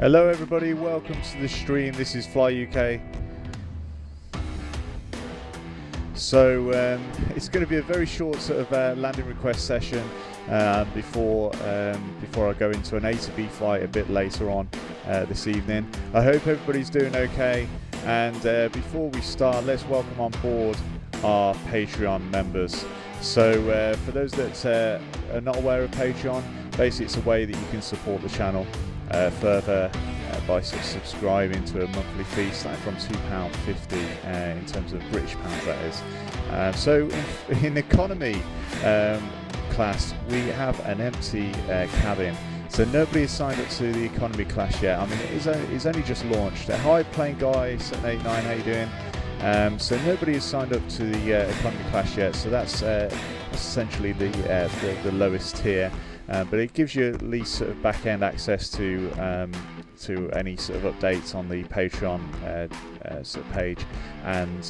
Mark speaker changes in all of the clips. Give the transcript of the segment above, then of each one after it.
Speaker 1: Hello everybody, welcome to the stream. This is Fly UK. So it's going to be a very short sort of landing request session before I go into an A to B flight a bit later on this evening. I hope everybody's doing okay, and before we start, let's welcome on board our Patreon members. So for those that are not aware of Patreon, basically it's a way that you can support the channel further by subscribing to a monthly fee starting from £2.50 in terms of British pounds, that is. So in economy class, we have an empty cabin. So nobody has signed up to the economy class yet. I mean, it's only just launched. Hi, Plane Guy 789, how you doing? So nobody has signed up to the economy class yet. So that's essentially the lowest tier. But it gives you at least sort of back-end access to any sort of updates on the Patreon sort of page, and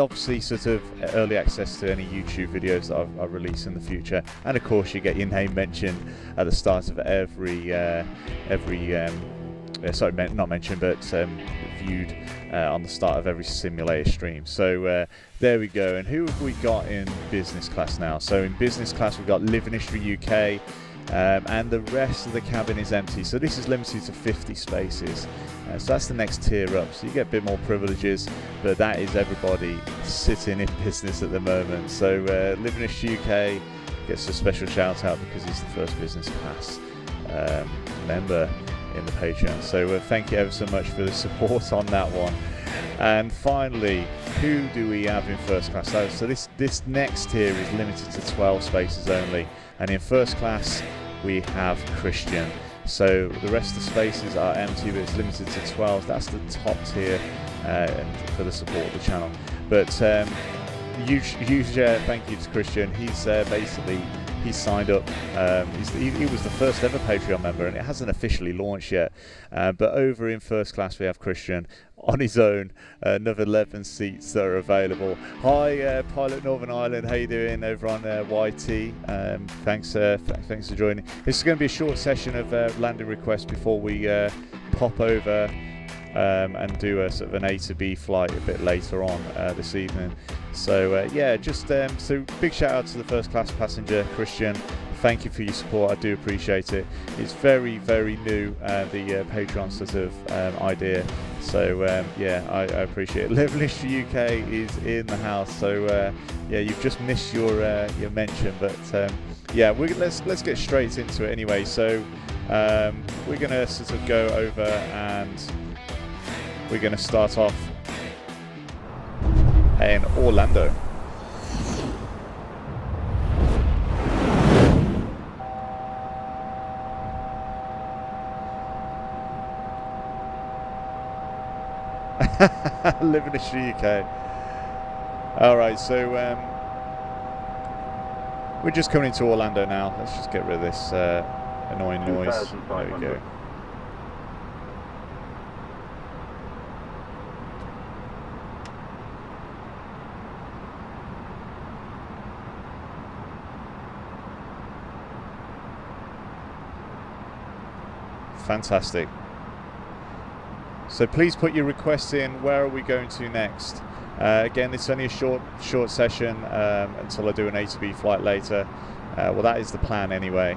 Speaker 1: obviously sort of early access to any YouTube videos that I release in the future. And of course, you get your name mentioned at the start of every sorry, not mentioned, but viewed on the start of every simulator stream. So there we go. And who have we got in business class now? So in business class, we've got Living History UK, and the rest of the cabin is empty. So this is limited to 50 spaces. So that's the next tier up. So you get a bit more privileges, but that is everybody sitting in business at the moment. So Living History UK gets a special shout out because he's the first business class member in the Patreon. So thank you ever so much for the support on that one. And finally, who do we have in first class? So this next tier is limited to 12 spaces only, and in first class we have Christian. So the rest of the spaces are empty, but it's limited to 12. That's the top tier for the support of the channel. But huge thank you to Christian. He's He's signed up. He was the first ever Patreon member, and it hasn't officially launched yet. But over in first class, we have Christian on his own. Another 11 seats that are available. Hi, Pilot Northern Ireland. How you doing over on YT? Thanks for joining. This is going to be a short session of landing requests before we pop over and do a sort of an A to B flight a bit later on this evening. So yeah, just so big shout out to the first class passenger, Christian. Thank you for your support. I do appreciate it. It's very, very new, the Patreon sort of idea. So yeah, I appreciate it. Living History UK is in the house. So yeah, you've just missed your mention, but yeah, let's get straight into it anyway. So we're gonna sort of go over and we're going to start off in Orlando. Living History UK. Alright, so we're just coming into Orlando now. Let's just get rid of this annoying noise. There we go. Fantastic. So please put your requests in. Where are we going to next? Again, it's only a short session until I do an A to B flight later. Well, that is the plan anyway.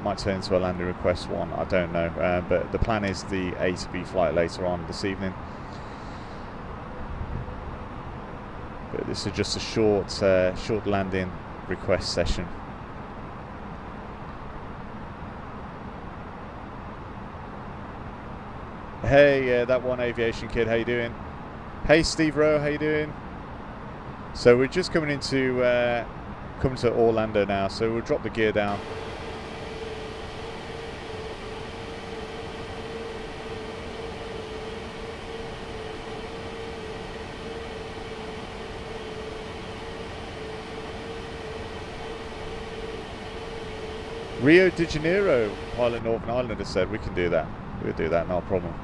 Speaker 1: Might turn into a landing request one, I don't know. But the plan is the A to B flight later on this evening. But this is just a short landing request session. Hey, that one aviation kid, how you doing? Hey, Steve Rowe, how you doing? So we're just coming into Orlando now, so we'll drop the gear down. Rio de Janeiro, Pilot Northern Ireland has said we can do that. We'll do that, not a problem.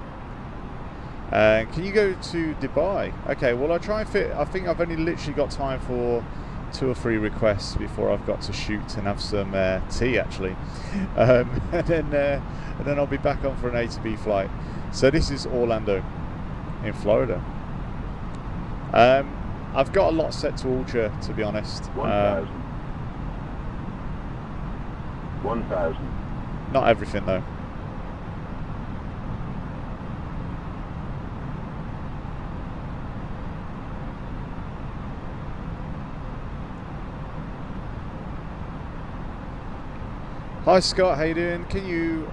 Speaker 1: Can you go to Dubai? Okay, well I'll try and fit. I think I've only literally got time for 2 or 3 requests before I've got to shoot and have some tea actually, and then I'll be back on for an A to B flight. So this is Orlando in Florida. I've got a lot set to Ultra, to be honest.
Speaker 2: 1,000. 1,000.
Speaker 1: Not everything though. Hi Scott, how you doing? Can you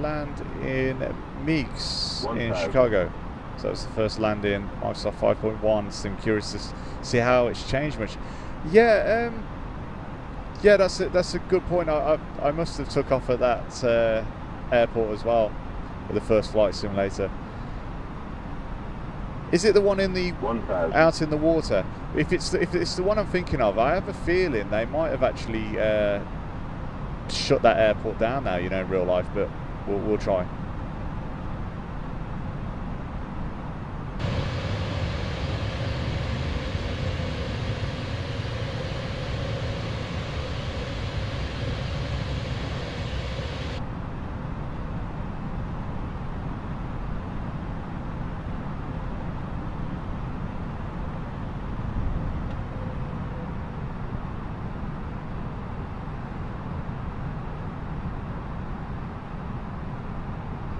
Speaker 1: land in Meeks in Chicago? So that's the first land in Microsoft 5.1. So I'm curious to see how it's changed much. Yeah, yeah, that's a good point. I must have took off at that airport as well with the first flight simulator. Is it the one in the
Speaker 2: 1,000.
Speaker 1: out in the water? If it's the one I'm thinking of, I have a feeling they might have actually shut that airport down now, you know, in real life. But we'll try.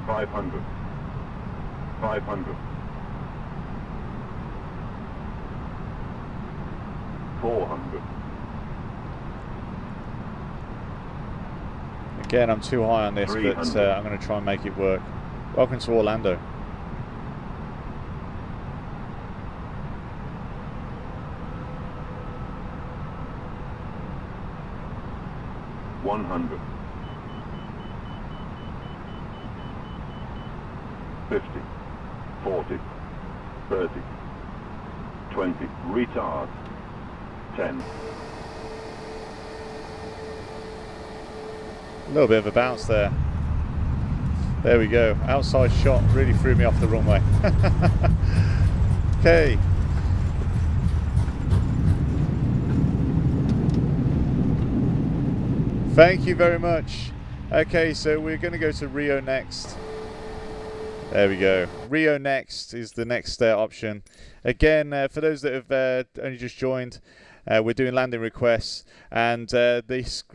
Speaker 2: Five hundred. 500. 400.
Speaker 1: Again, I'm too high on this, but
Speaker 2: 300.
Speaker 1: I'm going to try and make it work. Welcome to Orlando.
Speaker 2: 100. 50. 40. 30. 20. Retard. 10.
Speaker 1: A little bit of a bounce there. There we go. Outside shot really threw me off the runway. Okay. Thank you very much. Okay, so we're going to go to Rio next. There we go. Rio next is the next option. Again, for those that have only just joined, we're doing landing requests, and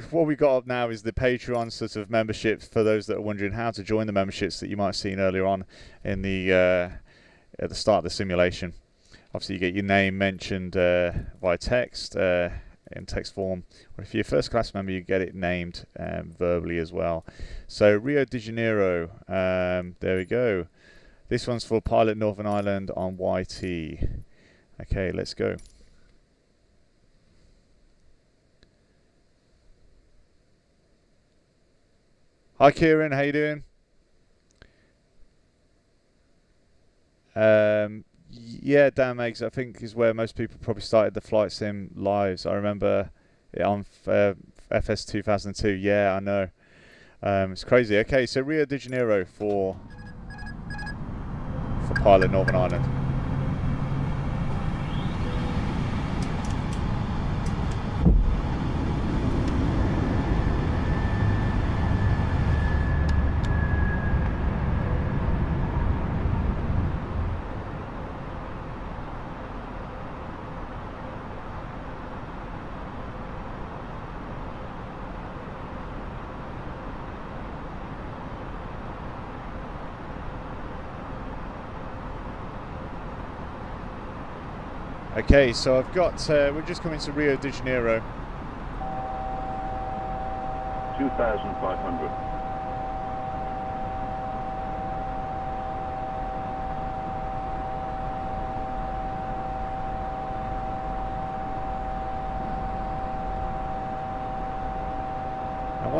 Speaker 1: what we got up now is the Patreon sort of memberships for those that are wondering how to join the memberships that you might have seen earlier on in the at the start of the simulation. Obviously, you get your name mentioned via text in text form, or if you're a first class member, you get it named verbally as well. So Rio de Janeiro, there we go. This one's for Pilot Northern Ireland on YT. Okay, let's go. Hi Kieran, how you doing? Yeah, Dan Meggs, I think is where most people probably started the flight sim lives. I remember it on FS 2002. Yeah, I know. It's crazy. Okay, so Rio de Janeiro for Pilot Northern Ireland. Okay, so I've got, we're just coming to Rio de Janeiro.
Speaker 2: 2,500.
Speaker 1: And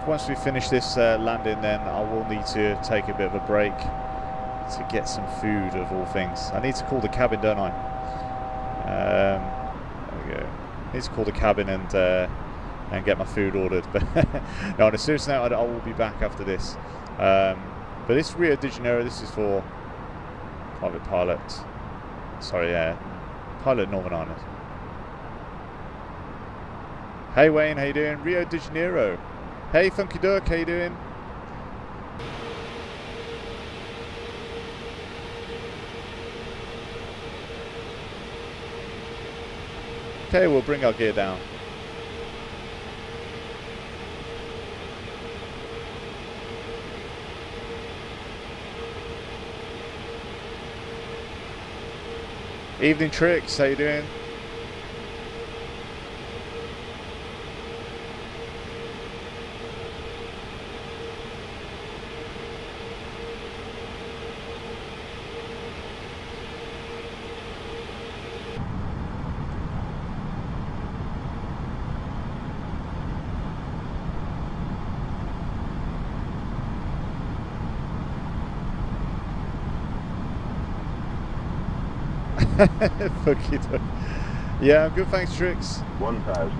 Speaker 1: once we finish this landing, then I will need to take a bit of a break to get some food of all things. I need to call the cabin, don't I? There we go. I need to call the cabin and get my food ordered. But no, on a serious note, I will be back after this. But this Rio de Janeiro, this is for private pilot. Sorry, Pilot Northern Ireland. Hey Wayne, how you doing? Rio de Janeiro. Hey Funky Duck, how you doing? Okay, we'll bring our gear down. Evening Tricks, how you doing? Fuck you. Yeah, I'm good, thanks, Tricks.
Speaker 2: 1,000.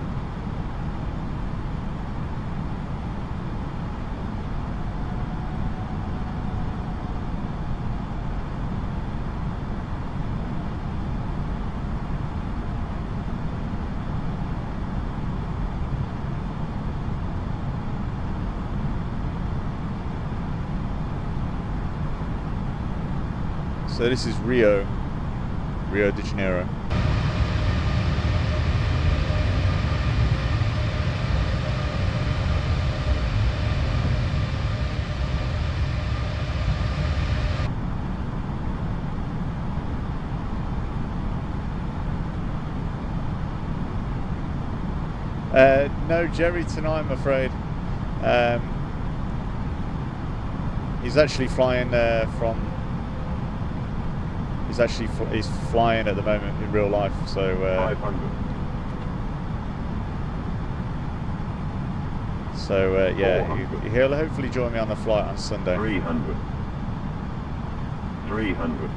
Speaker 1: So this is Rio de Janeiro. No Jerry tonight, I'm afraid. He's actually flying he's flying at the moment in real life, so
Speaker 2: 500.
Speaker 1: yeah, he'll hopefully join me on the flight on Sunday.
Speaker 2: 300. 300.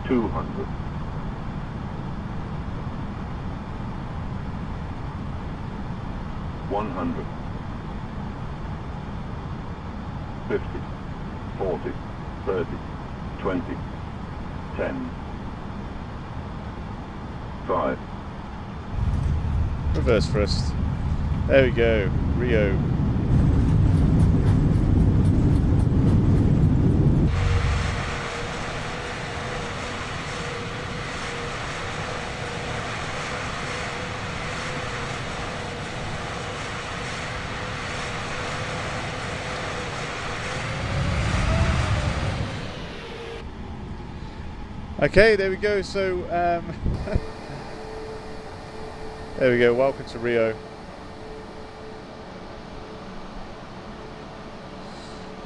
Speaker 2: 200. 100. 50, 40, 30, 20, 10, 5.
Speaker 1: Reverse thrust. There we go, Rio. Okay, there we go. So there we go. Welcome to Rio.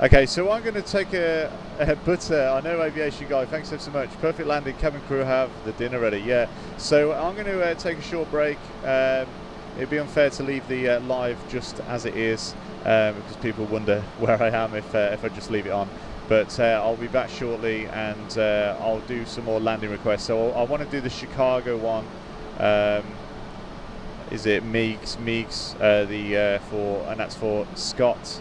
Speaker 1: Okay, so I'm going to take a I know aviation guy. Thanks so much. Perfect landing. Cabin crew have the dinner ready. Yeah. So I'm going to take a short break. It'd be unfair to leave the live just as it is because people wonder where I am if I just leave it on. But I'll be back shortly, and I'll do some more landing requests. So I want to do the Chicago one. Is it Meigs? And that's for Scott.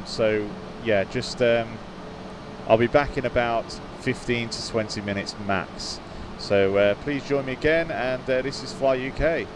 Speaker 1: So yeah, just I'll be back in about 15 to 20 minutes max. So please join me again, and this is Fly UK.